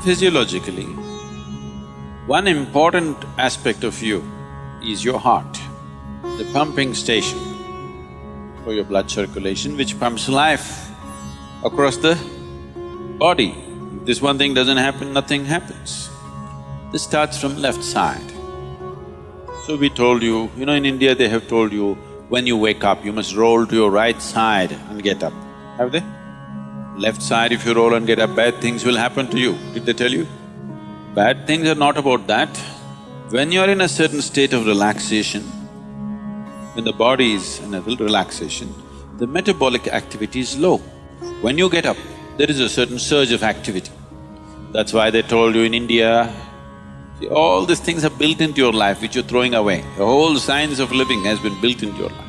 Physiologically, one important aspect of you is your heart, the pumping station for your blood circulation which pumps life across the body. If this one thing doesn't happen, nothing happens. This starts from left side. So we told you, in India they have told you, when you wake up, you must roll to your right side and get up. Have they? Left side, if you roll and get up, bad things will happen to you. Did they tell you? Bad things are not about that. When you're in a certain state of relaxation, when the body is in a relaxation, the metabolic activity is low. When you get up, there is a certain surge of activity. That's why they told you in India, see, all these things are built into your life which you're throwing away. The whole science of living has been built into your life.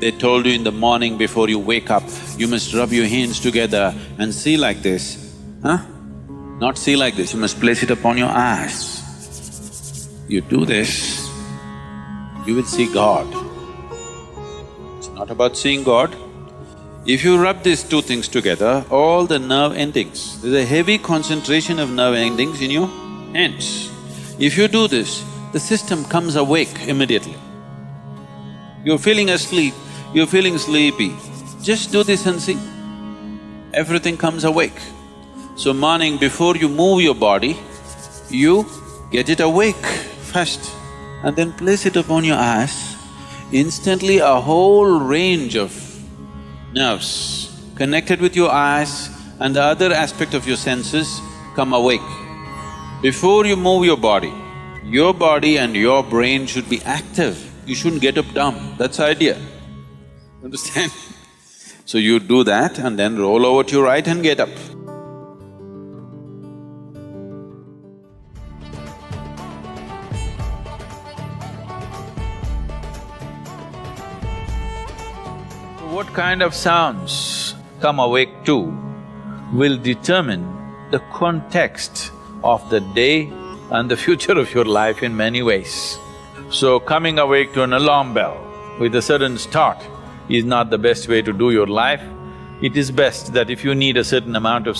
They told you in the morning before you wake up, you must rub your hands together and see like this, huh? Not see like this, you must place it upon your eyes. You do this, you will see God. It's not about seeing God. If you rub these two things together, all the nerve endings, there's a heavy concentration of nerve endings in your hands. If you do this, the system comes awake immediately. You're feeling asleep, you're feeling sleepy, just do this and see. Everything comes awake. So morning before you move your body, you get it awake first and then place it upon your eyes. Instantly a whole range of nerves connected with your eyes and the other aspect of your senses come awake. Before you move your body and your brain should be active. You shouldn't get up dumb, that's the idea. Understand? So you do that and then roll over to your right and get up. What kind of sounds come awake to will determine the context of the day and the future of your life in many ways. So coming awake to an alarm bell with a sudden start is not the best way to do your life. It is best that if you need a certain amount of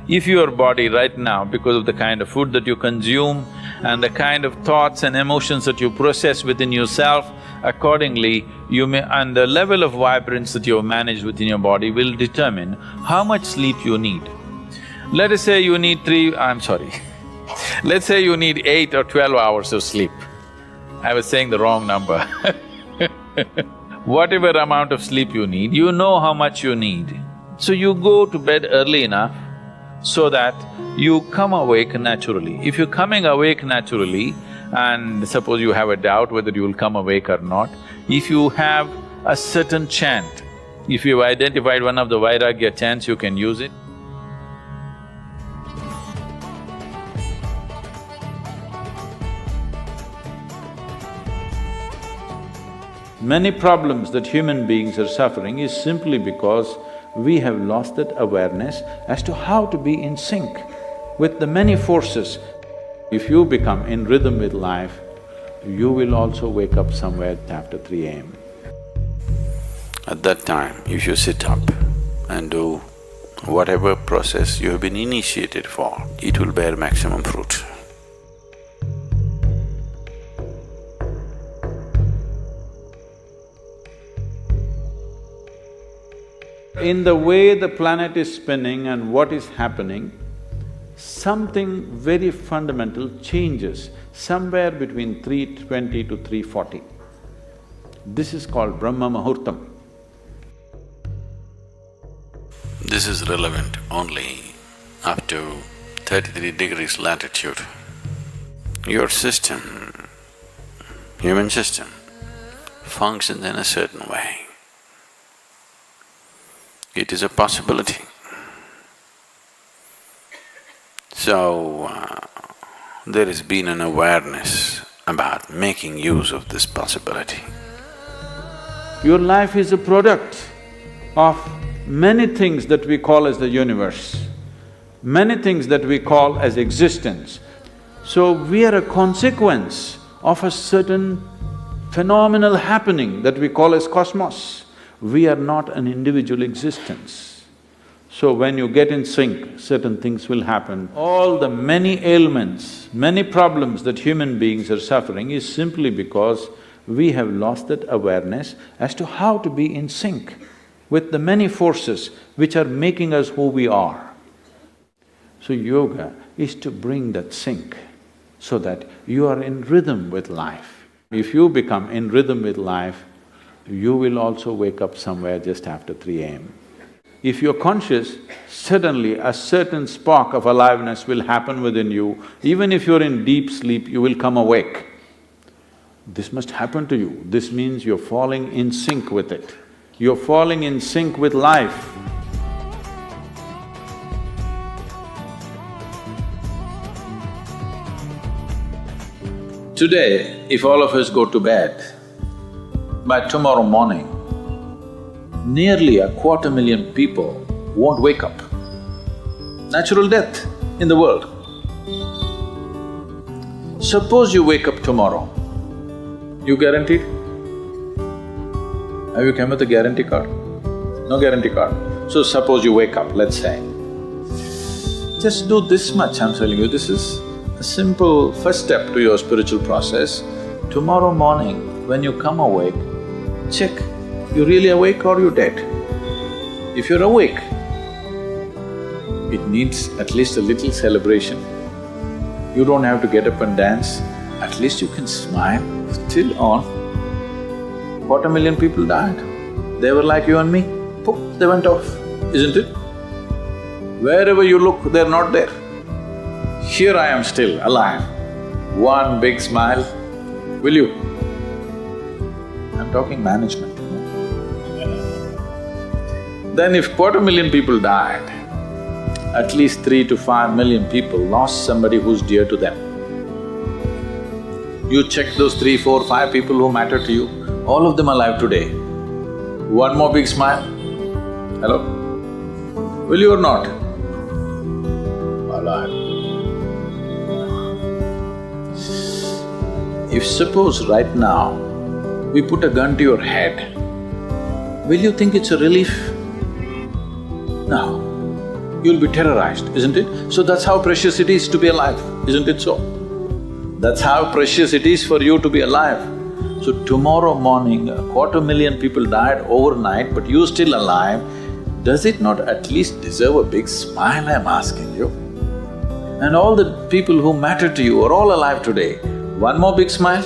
if your body right now, because of the kind of food that you consume and the kind of thoughts and emotions that you process within yourself, accordingly you may… and the level of vibrance that you have managed within your body will determine how much sleep you need. Let us say you need let's say you need 8 or 12 hours of sleep. I was saying the wrong number Whatever amount of sleep you need, you know how much you need. So you go to bed early enough so that you come awake naturally. If you're coming awake naturally and suppose you have a doubt whether you will come awake or not, if you have a certain chant, if you've identified one of the Vairagya chants, you can use it. Many problems that human beings are suffering is simply because we have lost that awareness as to how to be in sync with the many forces. If you become in rhythm with life, you will also wake up somewhere after 3 a.m. At that time, if you sit up and do whatever process you have been initiated for, it will bear maximum fruit. In the way the planet is spinning and what is happening, something very fundamental changes somewhere between 3:20 to 3:40. This is called Brahma Muhurtam. This is relevant only up to 33 degrees latitude. Your system, human system, functions in a certain way. It is a possibility. So, there has been an awareness about making use of this possibility. Your life is a product of many things that we call as the universe, many things that we call as existence. So, we are a consequence of a certain phenomenal happening that we call as cosmos. We are not an individual existence. So when you get in sync, certain things will happen. All the many ailments, many problems that human beings are suffering is simply because we have lost that awareness as to how to be in sync with the many forces which are making us who we are. So yoga is to bring that sync so that you are in rhythm with life. If you become in rhythm with life, you will also wake up somewhere just after 3 a.m. If you're conscious, suddenly a certain spark of aliveness will happen within you. Even if you're in deep sleep, you will come awake. This must happen to you. This means you're falling in sync with it. You're falling in sync with life. Today, if all of us go to bed, by tomorrow morning, nearly 250,000 people won't wake up. Natural death in the world. Suppose you wake up tomorrow, you guaranteed? Have you come with a guarantee card? No guarantee card. So suppose you wake up, let's say. Just do this much, I'm telling you, this is a simple first step to your spiritual process. Tomorrow morning, when you come awake, check, you really awake or you dead? If you're awake, it needs at least a little celebration. You don't have to get up and dance, at least you can smile, still on. 250,000 people died. They were like you and me, poof, they went off, isn't it? Wherever you look, they're not there. Here I am still, alive. One big smile, will you? I'm talking management. Then if 250,000 people died, at least 3 to 5 million people lost somebody who's dear to them. You check those 3, 4, 5 people who matter to you, all of them alive today. One more big smile, hello? Will you or not? Alive. If suppose right now, we put a gun to your head, will you think it's a relief? No. You'll be terrorized, isn't it? So that's how precious it is to be alive, isn't it so? That's how precious it is for you to be alive. So tomorrow morning, 250,000 people died overnight, but you're still alive, does it not at least deserve a big smile, I'm asking you? And all the people who matter to you are all alive today. One more big smile?